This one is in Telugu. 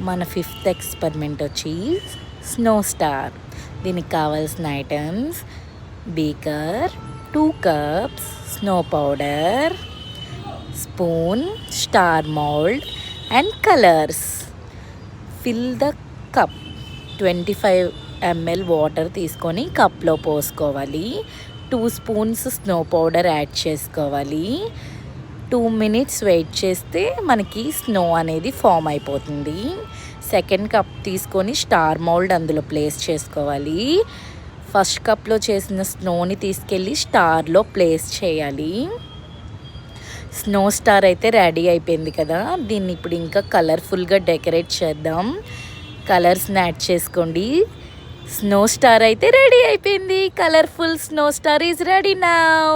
మన ఫిఫ్త్ ఎక్స్పెరిమెంట్ వచ్చి స్నో స్టార్. దీనికి కావాల్సిన items: beaker, 2 cups snow powder, spoon, star mould and colours. Fill the cup. 25 ml water తీసుకొని కప్లో పోసుకోవాలి. 2 స్పూన్స్ స్నో పౌడర్ యాడ్ చేసుకోవాలి. 2 minutes వెయిట్ చేస్తే మనకి స్నో అనేది ఫామ్ అయిపోతుంది. సెకండ్ కప్ తీసుకొని స్టార్ మౌల్డ్ అందులో ప్లేస్ చేసుకోవాలి. ఫస్ట్ కప్లో చేసిన స్నోని తీసుకెళ్ళి స్టార్లో ప్లేస్ చేయాలి. స్నో స్టార్ అయితే రెడీ అయిపోయింది కదా. దీన్ని ఇప్పుడు ఇంకా కలర్ఫుల్గా డెకరేట్ చేద్దాం. కలర్స్ని యాడ్ చేసుకోండి. స్నో స్టార్ అయితే రెడీ అయిపోయింది. Colourful snow star is ready now.